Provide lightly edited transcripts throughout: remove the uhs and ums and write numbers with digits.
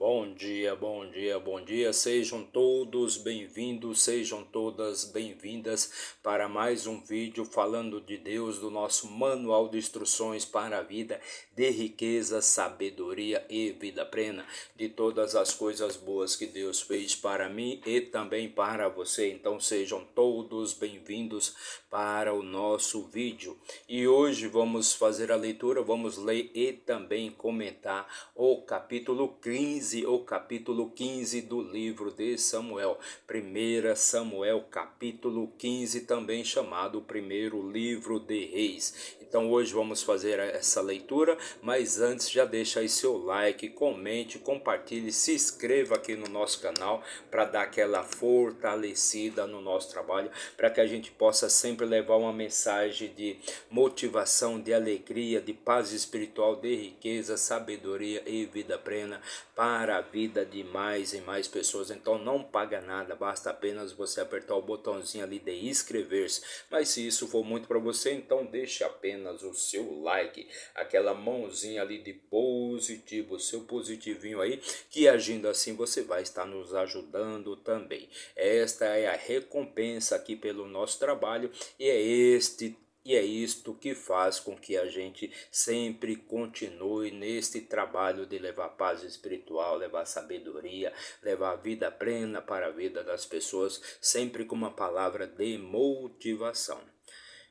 Bom dia, bom dia, bom dia. Sejam todos bem-vindos, sejam todas bem-vindas para mais um vídeo falando de Deus, do nosso manual de instruções para a vida, de riqueza, sabedoria e vida plena, de todas as coisas boas que Deus fez para mim e também para você. Então sejam todos bem-vindos para o nosso vídeo. E hoje vamos fazer a leitura, vamos ler e também comentar o capítulo 15 do livro de Samuel. 1 Samuel capítulo 15, também chamado o primeiro livro de Reis. Então hoje vamos fazer essa leitura, mas antes já deixa aí seu like, comente, compartilhe, se inscreva aqui no nosso canal para dar aquela fortalecida no nosso trabalho, para que a gente possa sempre levar uma mensagem de motivação, de alegria, de paz espiritual, de riqueza, sabedoria e vida plena para a vida de mais e mais pessoas. Então não paga nada, basta apenas você apertar o botãozinho ali de inscrever-se. Mas se isso for muito para você, então deixe apenas o seu like, aquela mãozinha ali de positivo, o seu positivinho aí, que agindo assim você vai estar nos ajudando também. Esta é a recompensa aqui pelo nosso trabalho e é isto que faz com que a gente sempre continue neste trabalho de levar paz espiritual, levar sabedoria, levar vida plena para a vida das pessoas, sempre com uma palavra de motivação.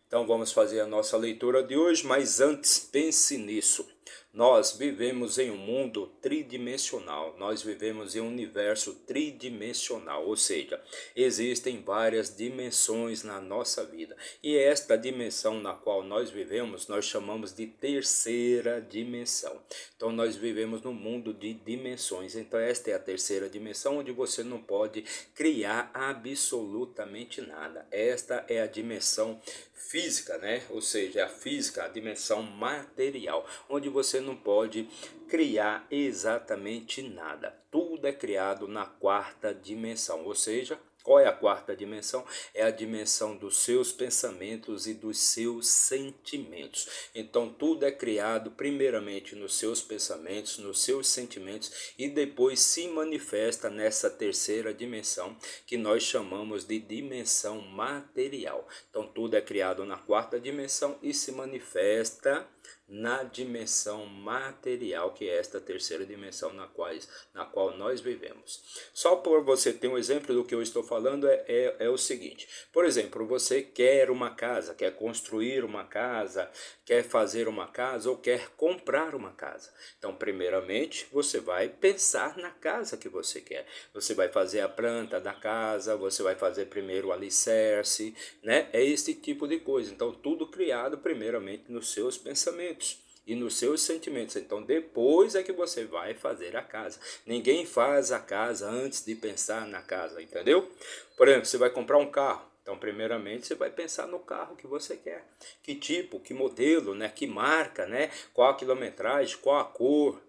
Então vamos fazer a nossa leitura de hoje, mas antes pense nisso. Nós vivemos em um mundo tridimensional, nós vivemos em um universo tridimensional, ou seja, existem várias dimensões na nossa vida. E esta dimensão na qual nós vivemos, nós chamamos de terceira dimensão. Então nós vivemos num mundo de dimensões, então esta é a terceira dimensão onde você não pode criar absolutamente nada. Esta é a dimensão física, né? Ou seja, a física, a dimensão material, onde você não pode criar exatamente nada. Tudo é criado na quarta dimensão, ou seja, qual é a quarta dimensão? É a dimensão dos seus pensamentos e dos seus sentimentos. Então tudo é criado primeiramente nos seus pensamentos, nos seus sentimentos e depois se manifesta nessa terceira dimensão que nós chamamos de dimensão material. Então tudo é criado na quarta dimensão e se manifesta na dimensão material, que é esta terceira dimensão na qual nós vivemos. Só por você ter um exemplo do que eu estou falando é o seguinte: por exemplo, você quer uma casa, quer construir uma casa, quer fazer uma casa ou quer comprar uma casa. Então primeiramente você vai pensar na casa que você quer, você vai fazer a planta da casa, você vai fazer primeiro o alicerce, né? É esse tipo de coisa. Então tudo criado primeiramente nos seus pensamentos e nos seus sentimentos. Então depois é que você vai fazer a casa. Ninguém faz a casa antes de pensar na casa, entendeu? Por exemplo, você vai comprar um carro. Então primeiramente você vai pensar no carro que você quer. Que tipo, que modelo, né? Que marca, né? Qual a quilometragem, qual a cor.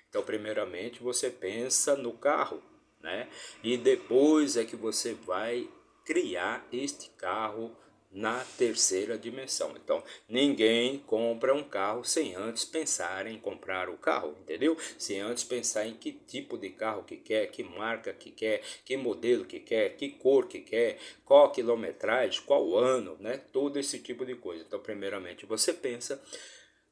Então primeiramente você pensa no carro, né? E depois é que você vai criar este carro na terceira dimensão. Então, ninguém compra um carro sem antes pensar em comprar o carro, entendeu? Sem antes pensar em que tipo de carro que quer, que marca que quer, que modelo que quer, que cor que quer, qual a quilometragem, qual ano, né? Todo esse tipo de coisa. Então, primeiramente você pensa,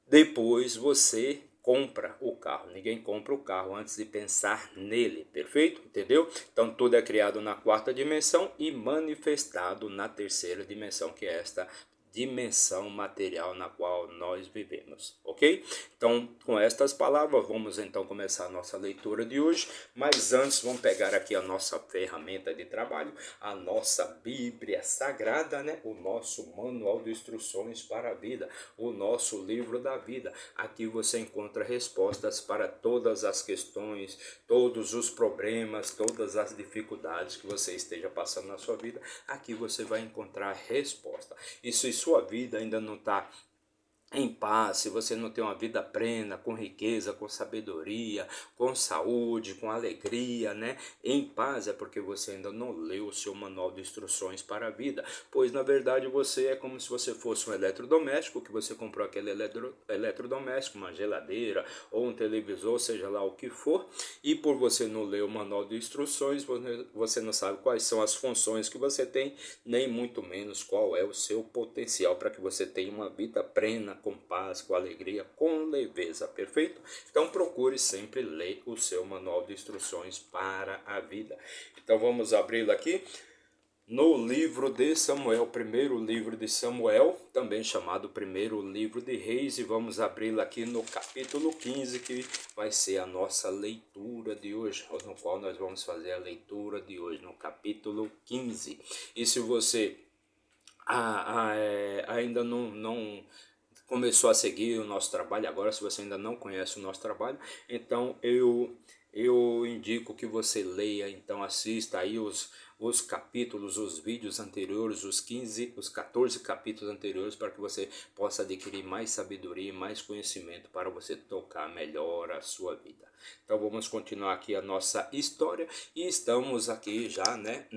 depois você compra o carro. Ninguém compra o carro antes de pensar nele, perfeito? Entendeu? Então tudo é criado na quarta dimensão e manifestado na terceira dimensão, que é esta dimensão material na qual nós vivemos, ok? Então, com estas palavras, vamos então começar a nossa leitura de hoje, mas antes vamos pegar aqui a nossa ferramenta de trabalho, a nossa Bíblia Sagrada, né? O nosso manual de instruções para a vida, o nosso livro da vida. Aqui você encontra respostas para todas as questões, todos os problemas, todas as dificuldades que você esteja passando na sua vida. Aqui você vai encontrar resposta. E se sua vida ainda não está em paz, se você não tem uma vida plena, com riqueza, com sabedoria, com saúde, com alegria, né? Em paz é porque você ainda não leu o seu manual de instruções para a vida, pois na verdade você é como se você fosse um eletrodoméstico, que você comprou aquele eletrodoméstico, uma geladeira ou um televisor, seja lá o que for, e por você não ler o manual de instruções, você não sabe quais são as funções que você tem, nem muito menos qual é o seu potencial para que você tenha uma vida plena, com paz, com alegria, com leveza, perfeito? Então procure sempre ler o seu manual de instruções para a vida. Então vamos abri-lo aqui no livro de Samuel, primeiro livro de Samuel, também chamado primeiro livro de Reis, e vamos abri-lo aqui no capítulo 15, que vai ser a nossa leitura de hoje, no qual nós vamos fazer a leitura de hoje, no capítulo 15. E se você ainda não começou a seguir o nosso trabalho agora, se você ainda não conhece o nosso trabalho, então eu indico que você leia, então assista aí os capítulos, os vídeos anteriores, os 14 capítulos anteriores, para que você possa adquirir mais sabedoria e mais conhecimento para você tocar melhor a sua vida. Então vamos continuar aqui a nossa história, e estamos aqui já, né,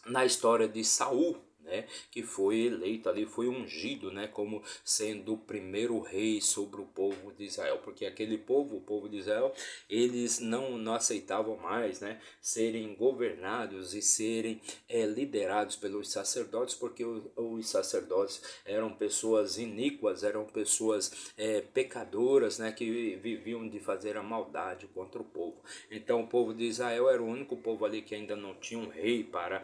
na história de Saul, né, que foi eleito ali, foi ungido, né, como sendo o primeiro rei sobre o povo de Israel, porque aquele povo, o povo de Israel, eles não aceitavam mais, né, serem governados e serem liderados pelos sacerdotes, porque os sacerdotes eram pessoas iníquas, eram pessoas pecadoras, né, que viviam de fazer a maldade contra o povo. Então o povo de Israel era o único povo ali que ainda não tinha um rei para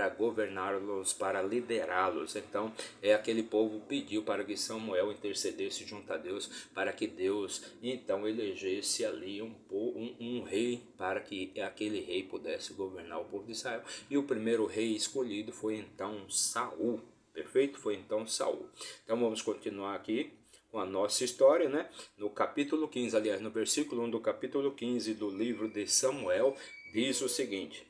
governá-los, para liderá-los. Então aquele povo pediu para que Samuel intercedesse junto a Deus, para que Deus então elegesse ali um rei, para que aquele rei pudesse governar o povo de Israel. E o primeiro rei escolhido foi então Saul, perfeito? Foi então Saul. Então vamos continuar aqui com a nossa história, né? No capítulo 15, aliás, no versículo 1 do capítulo 15 do livro de Samuel, diz o seguinte: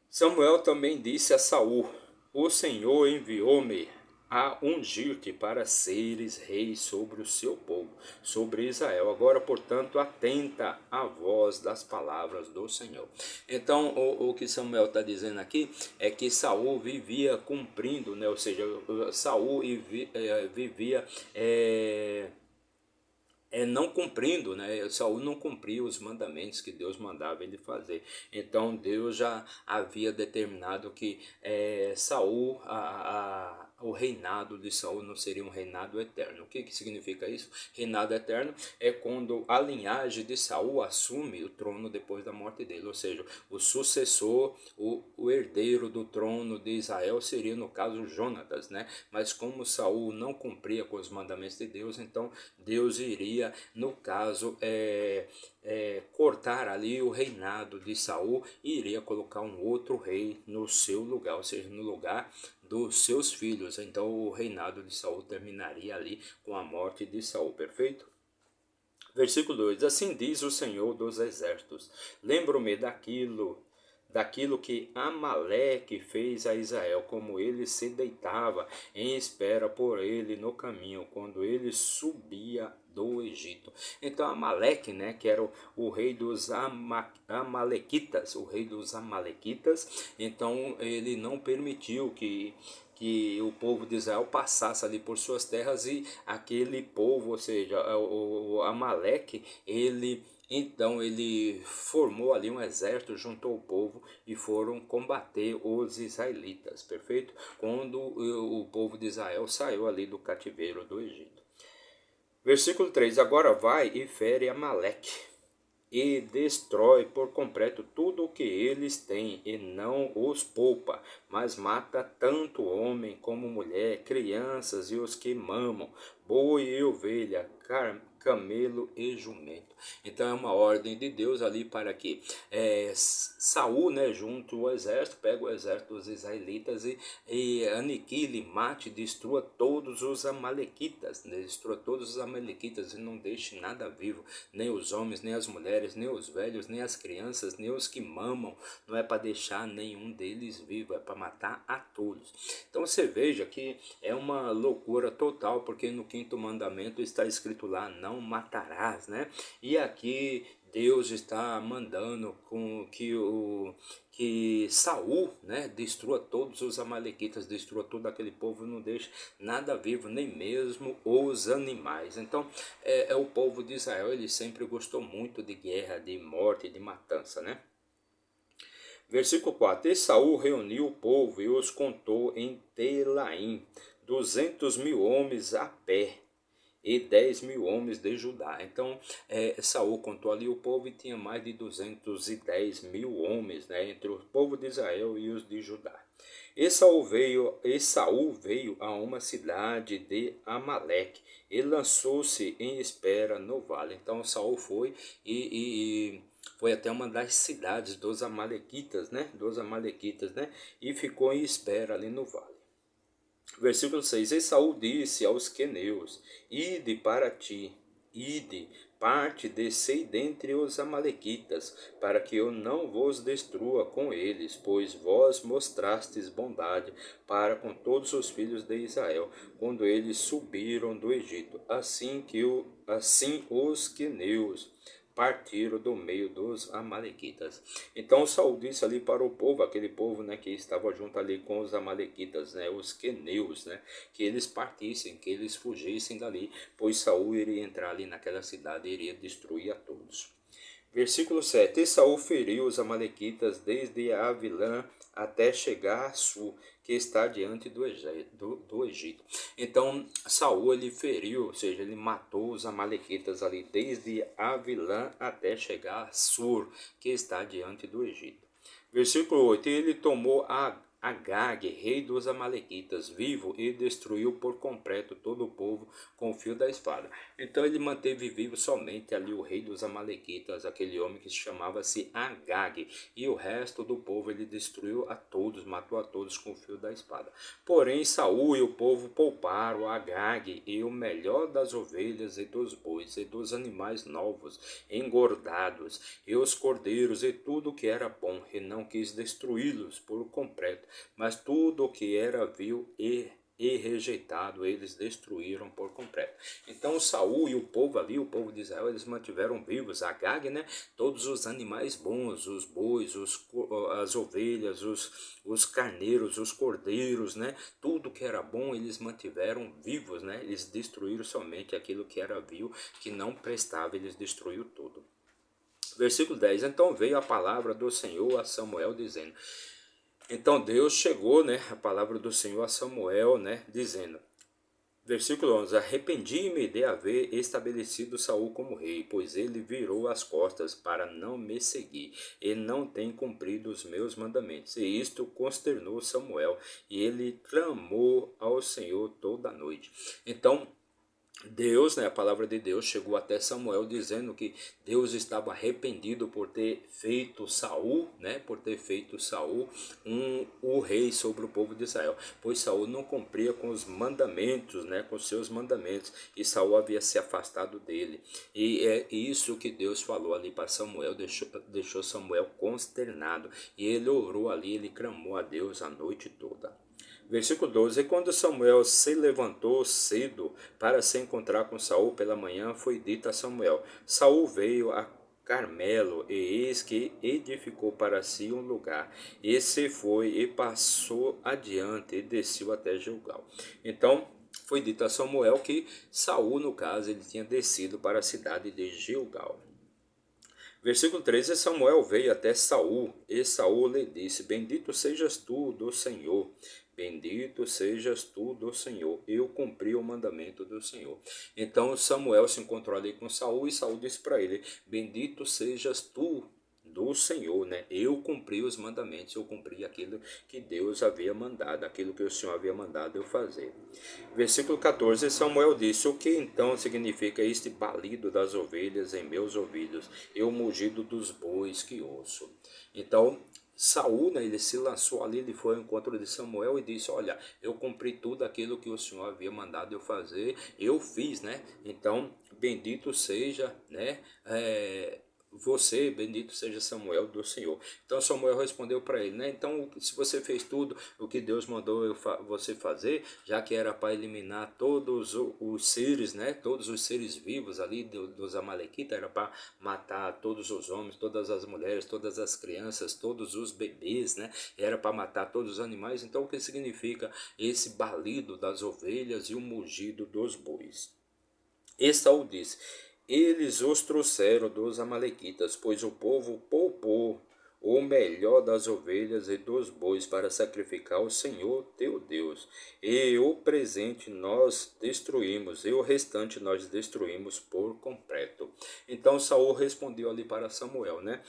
Samuel também disse a Saul: O Senhor enviou-me a ungir-te para seres rei sobre o seu povo, sobre Israel. Agora, portanto, atenta à voz das palavras do Senhor. Então, o que Samuel está dizendo aqui é que Saul vivia cumprindo, né? Ou seja, Saul vivia não cumprindo, né? Saul não cumpria os mandamentos que Deus mandava ele fazer. Então Deus já havia determinado que Saul, o reinado de Saul não seria um reinado eterno. O que significa isso? Reinado eterno é quando a linhagem de Saul assume o trono depois da morte dele, ou seja, o sucessor, o herdeiro do trono de Israel seria, no caso, Jonatas, né? Mas como Saul não cumpria com os mandamentos de Deus, então Deus iria, no caso, cortar ali o reinado de Saul e iria colocar um outro rei no seu lugar, ou seja, no lugar dos seus filhos. Então o reinado de Saul terminaria ali com a morte de Saul, perfeito? Versículo 2: Assim diz o Senhor dos Exércitos: Lembro-me daquilo que Amaleque fez a Israel, como ele se deitava em espera por ele no caminho, quando ele subia do Egito. Então Amaleque, né, que era o rei dos Amalequitas, então ele não permitiu que o povo de Israel passasse ali por suas terras, e aquele povo, ou seja, o Amaleque, então ele formou ali um exército, juntou o povo e foram combater os israelitas, perfeito? Quando o povo de Israel saiu ali do cativeiro do Egito. Versículo 3: Agora vai e fere Amaleque e destrói por completo tudo o que eles têm, e não os poupa, mas mata tanto homem como mulher, crianças e os que mamam, boi e ovelha, camelo e jumento. Então é uma ordem de Deus ali para que Saul, né, junto ao exército, pega o exército dos israelitas e aniquile, mate, destrua todos os amalequitas, né, destrua todos os amalequitas e não deixe nada vivo, nem os homens, nem as mulheres, nem os velhos, nem as crianças, nem os que mamam. Não é para deixar nenhum deles vivo, é para matar a todos. Então você veja que é uma loucura total, porque no quinto mandamento está escrito lá, não matarás, né? E aqui Deus está mandando que Saul, né, destrua todos os amalequitas, destrua todo aquele povo, não deixe nada vivo, nem mesmo os animais. Então o povo de Israel, ele sempre gostou muito de guerra, de morte, de matança, né? Versículo 4: E Saul reuniu o povo e os contou em Telaim, 200.000 homens a pé e 10.000 homens de Judá. Então Saul contou ali o povo e tinha mais de 210.000 homens, né, entre o povo de Israel e os de Judá. E Saul veio a uma cidade de Amaleque e lançou-se em espera no vale. Então Saul foi e foi até uma das cidades dos amalequitas, né? E ficou em espera ali no vale. Versículo 6: E Saul disse aos queneus: Ide para ti, ide, parte, descei dentre os amalequitas, para que eu não vos destrua com eles, pois vós mostrastes bondade para com todos os filhos de Israel, quando eles subiram do Egito. Assim os queneus partiram do meio dos amalequitas. Então Saul disse ali para o povo, aquele povo, né, que estava junto ali com os amalequitas, né, os queneus, né, que eles partissem, que eles fugissem dali, pois Saul iria entrar ali naquela cidade e iria destruir a todos. Versículo 7: E Saul feriu os amalequitas desde Avilã até chegar a Sur, que está diante do Egito. Então Saul, ele feriu, ou seja, ele matou os amalequitas ali desde Avilã até chegar a Sur, que está diante do Egito. Versículo 8: E ele tomou Agag, rei dos amalequitas, vivo, e destruiu por completo todo o povo com o fio da espada. Então ele manteve vivo somente ali o rei dos amalequitas, aquele homem que chamava-se Agag, e o resto do povo ele destruiu a todos, matou a todos com o fio da espada. Porém Saul e o povo pouparam Agag e o melhor das ovelhas e dos bois e dos animais novos, engordados, e os cordeiros e tudo que era bom, e não quis destruí-los por completo, mas tudo o que era vil e rejeitado, eles destruíram por completo. Então Saul e o povo ali, o povo de Israel, eles mantiveram vivos Agag, né? Todos os animais bons, os bois, as ovelhas, os carneiros, os cordeiros, né? Tudo que era bom, eles mantiveram vivos, né? Eles destruíram somente aquilo que era vil, que não prestava, eles destruíram tudo. Versículo 10: Então veio a palavra do Senhor a Samuel dizendo... Então Deus chegou, né, a palavra do Senhor a Samuel, né, dizendo, versículo 11: Arrependi-me de haver estabelecido Saul como rei, pois ele virou as costas para não me seguir, e não tem cumprido os meus mandamentos. E isto consternou Samuel, e ele clamou ao Senhor toda a noite. Então Deus, né, a palavra de Deus chegou até Samuel dizendo que Deus estava arrependido por ter feito Saul, né, o rei sobre o povo de Israel, pois Saul não cumpria com os mandamentos, né, com seus mandamentos, e Saul havia se afastado dele. E é isso que Deus falou ali para Samuel, deixou Samuel consternado, e ele orou ali, ele clamou a Deus a noite toda. Versículo 12: E quando Samuel se levantou cedo para se encontrar com Saul pela manhã, foi dito a Samuel: Saul veio a Carmelo, e eis que edificou para si um lugar, e se foi e passou adiante e desceu até Gilgal. Então foi dito a Samuel que Saul, no caso, ele tinha descido para a cidade de Gilgal. Versículo 13: E Samuel veio até Saul, e Saul lhe disse: Bendito sejas tu do Senhor, bendito sejas tu do Senhor, eu cumpri o mandamento do Senhor. Então Samuel se encontrou ali com Saul, e Saul disse para ele: Bendito sejas tu do Senhor, né? Eu cumpri os mandamentos, eu cumpri aquilo que Deus havia mandado, aquilo que o Senhor havia mandado eu fazer. Versículo 14, Samuel disse: o que então significa este balido das ovelhas em meus ouvidos e o mugido dos bois que ouço? Então, Saul, né, ele se lançou ali, ele foi ao encontro de Samuel e disse: olha, eu cumpri tudo aquilo que o Senhor havia mandado eu fazer, eu fiz, né? Então, bendito seja, né? Você, bendito seja Samuel do Senhor. Então Samuel respondeu para ele, né? Então, se você fez tudo o que Deus mandou você fazer, já que era para eliminar todos os seres, né? Todos os seres vivos ali dos Amalequitas, era para matar todos os homens, todas as mulheres, todas as crianças, todos os bebês, né? Era para matar todos os animais. Então, o que significa esse balido das ovelhas e o mugido dos bois? Esaú disse: eles os trouxeram dos Amalequitas, pois o povo poupou o melhor das ovelhas e dos bois para sacrificar ao Senhor teu Deus. E o presente nós destruímos, e o restante nós destruímos por completo. Então Saul respondeu ali para Samuel, né?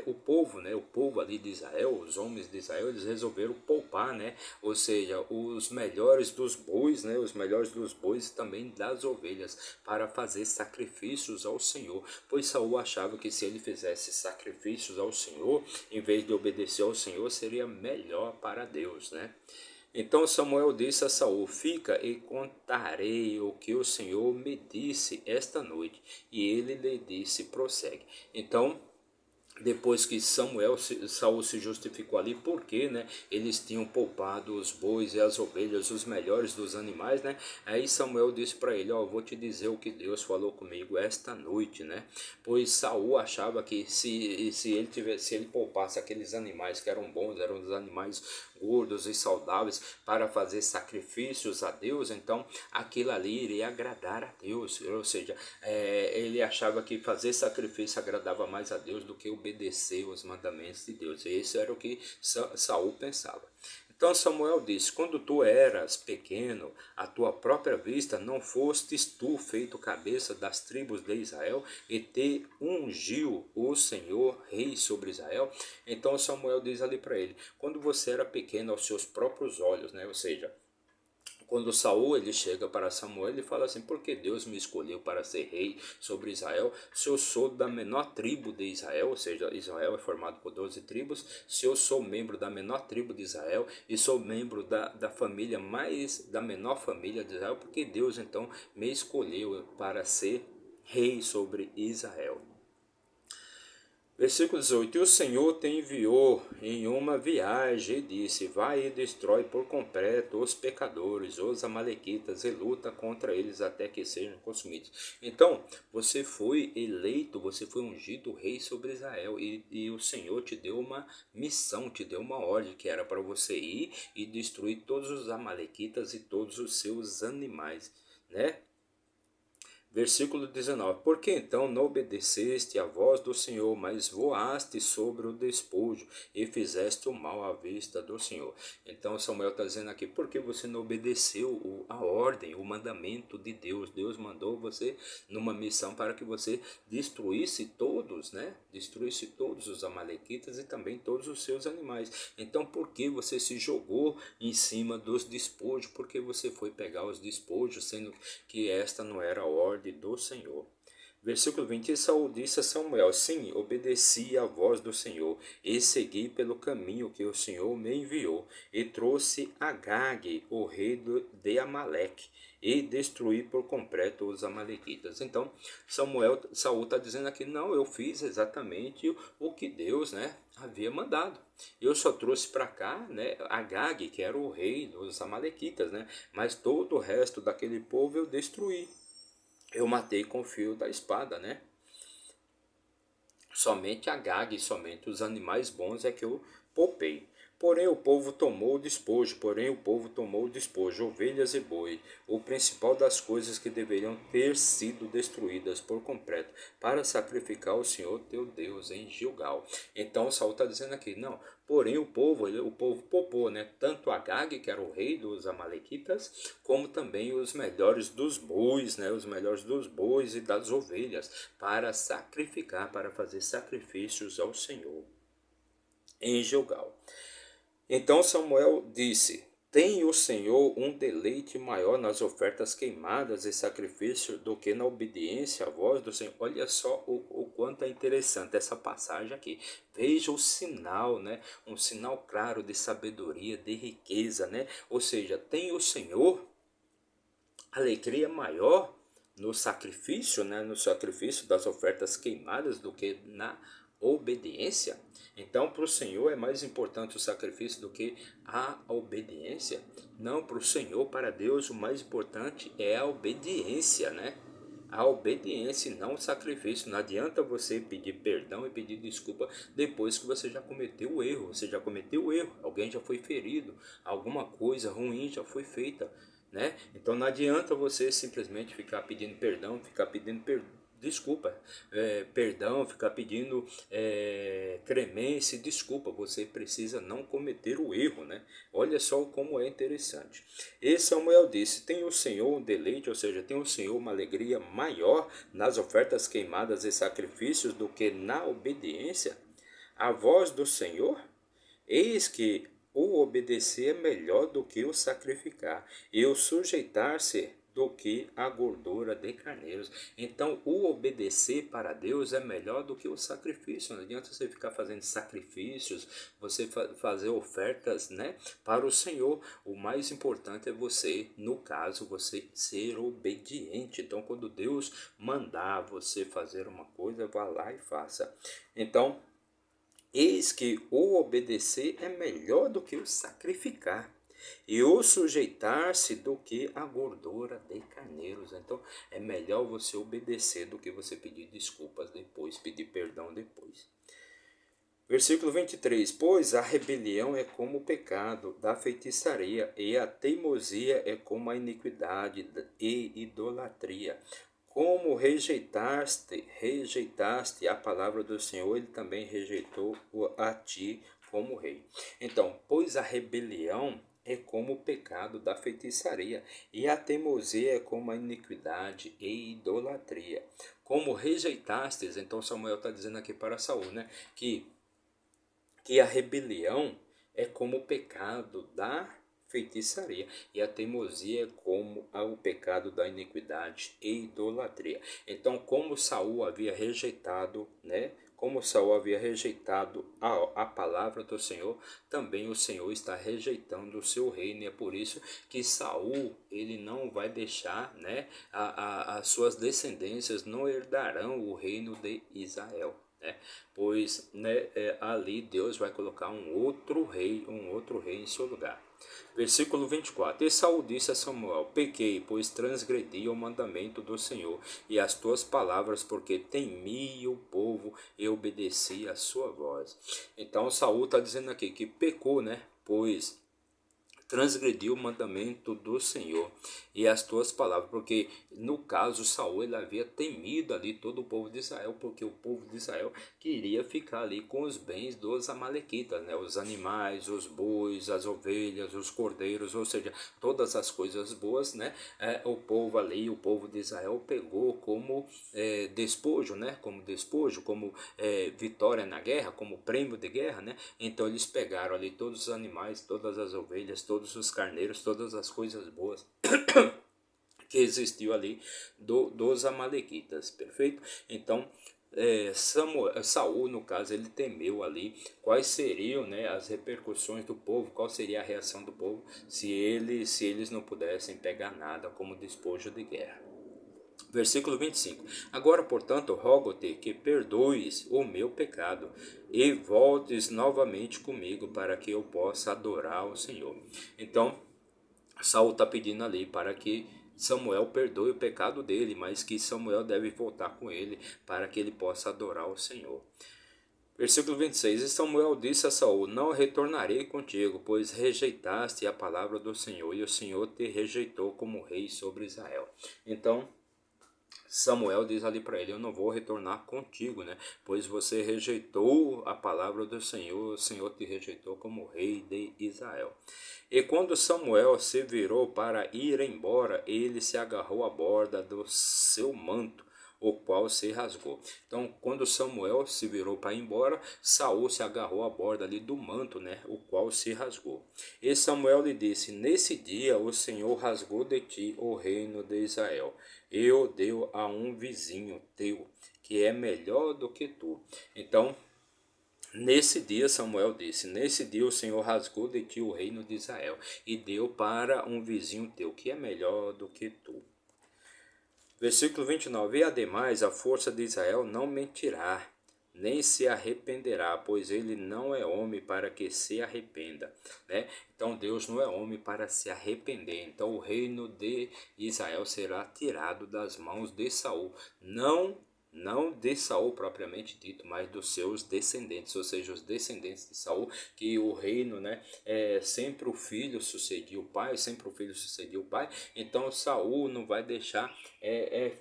O povo, né? O povo ali de Israel, os homens de Israel, eles resolveram poupar, né? Ou seja, os melhores dos bois, né? Os melhores dos bois e também das ovelhas para fazer sacrifícios ao Senhor, pois Saul achava que se ele fizesse sacrifícios ao Senhor, em vez de obedecer ao Senhor, seria melhor para Deus, né? Então Samuel disse a Saul: fica e contarei o que o Senhor me disse esta noite. E ele lhe disse: prossegue. Então, depois que Saul se justificou ali, porque, né, eles tinham poupado os bois e as ovelhas, os melhores dos animais, né? Aí Samuel disse para ele: ó, vou te dizer o que Deus falou comigo esta noite, né? Pois Saul achava que se ele poupasse aqueles animais que eram bons, eram os animais gordos e saudáveis para fazer sacrifícios a Deus, então aquilo ali iria agradar a Deus, ou seja, ele achava que fazer sacrifício agradava mais a Deus do que obedecer os mandamentos de Deus. E isso era o que Saul pensava. Então Samuel disse: quando tu eras pequeno, à tua própria vista, não fostes tu feito cabeça das tribos de Israel e te ungiu o Senhor rei sobre Israel? Então Samuel diz ali para ele: quando você era pequeno aos seus próprios olhos, né? Ou seja, quando Saul ele chega para Samuel, ele fala assim: por que Deus me escolheu para ser rei sobre Israel? Se eu sou da menor tribo de Israel, ou seja, Israel é formado por 12 tribos, se eu sou membro da menor tribo de Israel e sou membro da família da menor família de Israel, porque Deus então me escolheu para ser rei sobre Israel. Versículo 18: e o Senhor te enviou em uma viagem e disse: vai e destrói por completo os pecadores, os amalequitas, e luta contra eles até que sejam consumidos. Então, você foi eleito, você foi ungido rei sobre Israel, e o Senhor te deu uma missão, te deu uma ordem, que era para você ir e destruir todos os amalequitas e todos os seus animais, né? Versículo 19: por que então não obedeceste à voz do Senhor, mas voaste sobre o despojo e fizeste o mal à vista do Senhor? Então Samuel está dizendo aqui: por que você não obedeceu a ordem, o mandamento de Deus? Deus mandou você numa missão para que você destruísse todos, né? Destruísse todos os amalequitas e também todos os seus animais. Então por que você se jogou em cima dos despojos? Por que você foi pegar os despojos, sendo que esta não era a ordem do Senhor? Versículo 20: e Saul disse a Samuel: sim, obedeci à voz do Senhor e segui pelo caminho que o Senhor me enviou, e trouxe Agag, o rei de Amaleque, e destruí por completo os amalequitas. Então Saul está dizendo aqui: não, eu fiz exatamente o que Deus, né, havia mandado. Eu só trouxe para cá, né, Agag, que era o rei dos amalequitas, né, mas todo o resto daquele povo eu destruí. Eu matei com o fio da espada, né? Somente Agag, somente os animais bons é que eu poupei. Porém o povo tomou o despojo, ovelhas e boi, o principal das coisas que deveriam ter sido destruídas por completo, para sacrificar ao Senhor teu Deus em Gilgal. Então Saul está dizendo aqui, não, porém o povo poupou, né, tanto Agag, que era o rei dos amalequitas, como também os melhores dos bois, né, os melhores dos bois e das ovelhas, para sacrificar, para fazer sacrifícios ao Senhor em Gilgal. Então Samuel disse: tem o Senhor um deleite maior nas ofertas queimadas e sacrifício do que na obediência à voz do Senhor. Olha só o quanto é interessante essa passagem aqui. Veja o sinal, né? Um sinal claro de sabedoria, de riqueza, né? Ou seja, tem o Senhor alegria maior no sacrifício, né? No sacrifício das ofertas queimadas do que na obediência. Então, para o Senhor é mais importante o sacrifício do que a obediência. Não, para o Senhor, para Deus, o mais importante é a obediência, né? A obediência e não o sacrifício. Não adianta você pedir perdão e pedir desculpa depois que você já cometeu o erro. Você já cometeu o erro, alguém já foi ferido, alguma coisa ruim já foi feita, né? Então não adianta você simplesmente ficar pedindo perdão, desculpa, perdão, ficar pedindo cremência, desculpa. Você precisa não cometer o erro, né? Olha só como é interessante. E Samuel disse: tem o Senhor um deleite, ou seja, tem o Senhor uma alegria maior nas ofertas queimadas e sacrifícios do que na obediência à voz do Senhor? Eis que o obedecer é melhor do que o sacrificar, e o sujeitar-se do que a gordura de carneiros. Então, o obedecer para Deus é melhor do que o sacrifício. Não adianta você ficar fazendo sacrifícios, você fazer ofertas, né, para o Senhor. O mais importante é você, no caso, você ser obediente. Então, quando Deus mandar você fazer uma coisa, vá lá e faça. Então, eis que o obedecer é melhor do que o sacrificar, e o sujeitar-se do que a gordura de carneiros. Então, é melhor você obedecer do que você pedir desculpas depois, pedir perdão depois. Versículo 23. Pois a rebelião é como o pecado da feitiçaria, e a teimosia é como a iniquidade e idolatria. Como rejeitaste a palavra do Senhor, ele também rejeitou a ti como rei. Então, pois a rebelião é como o pecado da feitiçaria, e a teimosia é como a iniquidade e idolatria. Como rejeitastes, então Samuel está dizendo aqui para Saul, né, que a rebelião é como o pecado da feitiçaria, e a teimosia é como o pecado da iniquidade e idolatria. Então, como Saul havia rejeitado, né? Como Saul havia rejeitado a palavra do Senhor, também o Senhor está rejeitando o seu reino. E é por isso que Saul, ele não vai deixar, né? As suas descendências não herdarão o reino de Israel. Pois, né, ali Deus vai colocar um outro rei em seu lugar. Versículo 24. E Saul disse a Samuel: pequei, pois transgredi o mandamento do Senhor e as tuas palavras, porque temi o povo e obedeci a sua voz. Então Saul está dizendo aqui que pecou, né? Pois transgrediu o mandamento do Senhor e as tuas palavras, porque no caso Saul, ele havia temido ali todo o povo de Israel, porque o povo de Israel queria ficar ali com os bens dos amalequitas, né? Os animais, os bois, as ovelhas, os cordeiros, ou seja, todas as coisas boas, né? O povo ali, o povo de Israel pegou como despojo, né? Como despojo, como vitória na guerra, como prêmio de guerra, né? Então eles pegaram ali todos os animais, todas as ovelhas, todos os carneiros, todas as coisas boas que existiu ali dos amalequitas, perfeito? Então, Saul, no caso, ele temeu ali quais seriam, né, as repercussões do povo, qual seria a reação do povo se eles não pudessem pegar nada como despojo de guerra. Versículo 25. Agora, portanto, rogo-te que perdoes o meu pecado e voltes novamente comigo para que eu possa adorar o Senhor. Então, Saul está pedindo ali para que Samuel perdoe o pecado dele, mas que Samuel deve voltar com ele para que ele possa adorar o Senhor. Versículo 26. E Samuel disse a Saul: Não retornarei contigo, pois rejeitaste a palavra do Senhor, e o Senhor te rejeitou como rei sobre Israel. Então, Samuel diz ali para ele: Eu não vou retornar contigo, né? Pois você rejeitou a palavra do Senhor, o Senhor te rejeitou como rei de Israel. E quando Samuel se virou para ir embora, ele se agarrou à borda do seu manto, o qual se rasgou. Então, quando Samuel se virou para ir embora, Saul se agarrou à borda ali do manto, né, o qual se rasgou. E Samuel lhe disse: Nesse dia o Senhor rasgou de ti o reino de Israel. Eu deu a um vizinho teu, que é melhor do que tu. Então, nesse dia, Samuel disse: Nesse dia o Senhor rasgou de ti o reino de Israel e deu para um vizinho teu, que é melhor do que tu. Versículo 29. E ademais a força de Israel não mentirá, nem se arrependerá, pois ele não é homem para que se arrependa, né? Então Deus não é homem para se arrepender. Então o reino de Israel será tirado das mãos de Saul, não de Saul propriamente dito, mas dos seus descendentes, ou seja, os descendentes de Saul, que o reino, né, sempre o filho sucedia o pai, sempre o filho sucedia o pai. Então Saul não vai deixar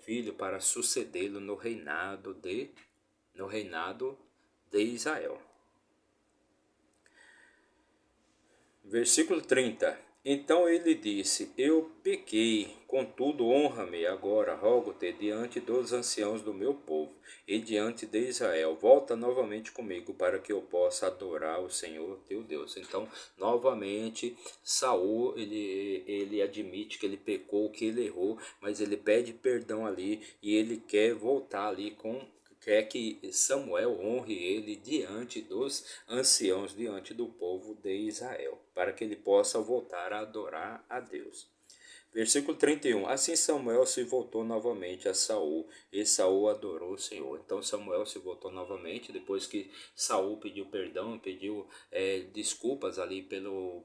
filho para sucedê-lo no reinado de Israel. Versículo 30. Então ele disse: Eu pequei, contudo honra-me agora, rogo-te, diante dos anciãos do meu povo e diante de Israel. Volta novamente comigo para que eu possa adorar o Senhor teu Deus. Então, novamente, Saul, ele admite que ele pecou, que ele errou, mas ele pede perdão ali e ele quer voltar ali quer que Samuel honre ele diante dos anciãos, diante do povo de Israel, para que ele possa voltar a adorar a Deus. Versículo 31. Assim Samuel se voltou novamente a Saul, e Saul adorou o Senhor. Então Samuel se voltou novamente, depois que Saul pediu perdão, pediu desculpas ali pelo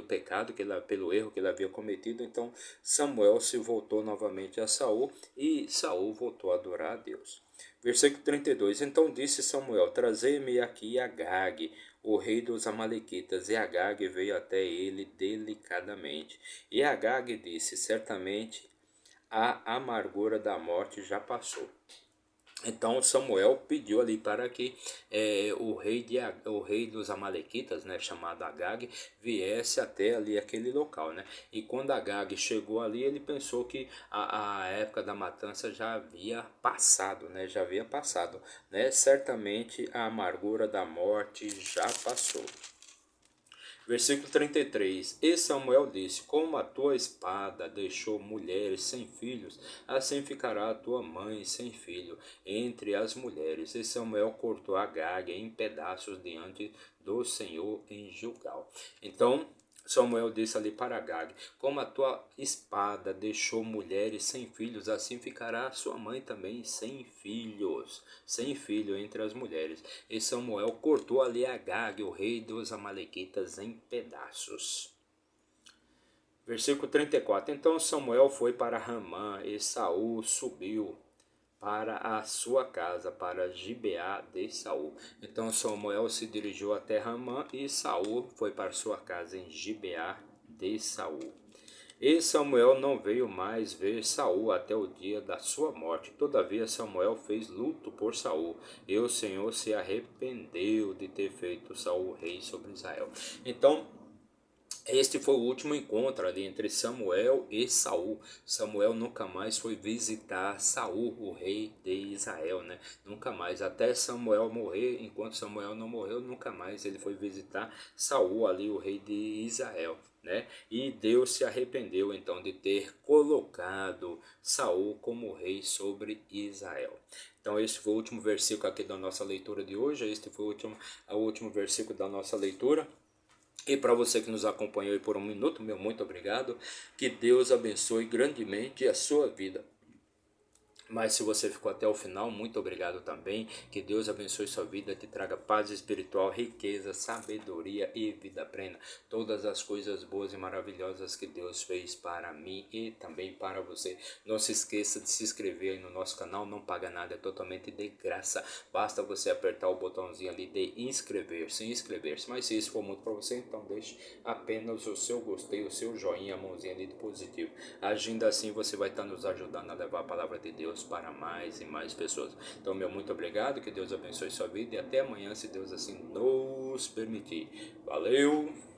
pecado, pelo erro que ele havia cometido. Então Samuel se voltou novamente a Saul, e Saul voltou a adorar a Deus. Versículo 32. Então disse Samuel: Trazei-me aqui Agag, o rei dos Amalequitas. E Agag veio até ele delicadamente. E Agag disse: Certamente a amargura da morte já passou. Então Samuel pediu ali para que o rei dos Amalequitas, né, chamado Agag, viesse até ali aquele local, né? E quando Agag chegou ali, ele pensou que a época da matança já havia passado, né? Já havia passado, né? Certamente a amargura da morte já passou. Versículo 33. E Samuel disse: Como a tua espada deixou mulheres sem filhos, assim ficará a tua mãe sem filho entre as mulheres. E Samuel cortou Agag em pedaços diante do Senhor em Gilgal. Então Samuel disse ali para Agag: Como a tua espada deixou mulheres sem filhos, assim ficará a sua mãe também sem filhos, sem filho entre as mulheres. E Samuel cortou ali Agag, o rei dos Amalequitas, em pedaços. Versículo 34. Então Samuel foi para Ramá, e Saul subiu para a sua casa, para Gibeá de Saul. Então Samuel se dirigiu até Ramá, e Saul foi para sua casa em Gibeá de Saul. E Samuel não veio mais ver Saul até o dia da sua morte. Todavia Samuel fez luto por Saul, e o Senhor se arrependeu de ter feito Saul rei sobre Israel. Então, este foi o último encontro ali entre Samuel e Saul. Samuel nunca mais foi visitar Saul, o rei de Israel, né? Nunca mais, até Samuel morrer. Enquanto Samuel não morreu, nunca mais ele foi visitar Saul ali, o rei de Israel, né? E Deus se arrependeu então de ter colocado Saul como rei sobre Israel. Então este foi o último versículo aqui da nossa leitura de hoje. Este foi o último versículo da nossa leitura. E para você que nos acompanhou aí por um minuto, meu muito obrigado. Que Deus abençoe grandemente a sua vida. Mas se você ficou até o final, muito obrigado também. Que Deus abençoe sua vida, te traga paz espiritual, riqueza, sabedoria e vida plena. Todas as coisas boas e maravilhosas que Deus fez para mim e também para você. Não se esqueça de se inscrever aí no nosso canal, não paga nada, é totalmente de graça. Basta você apertar o botãozinho ali de inscrever-se. Mas se isso for muito para você, então deixe apenas o seu gostei, o seu joinha, a mãozinha ali de positivo. Agindo assim, você vai estar nos ajudando a levar a palavra de Deus para mais e mais pessoas. Então, meu muito obrigado, que Deus abençoe sua vida e até amanhã, se Deus assim nos permitir. Valeu!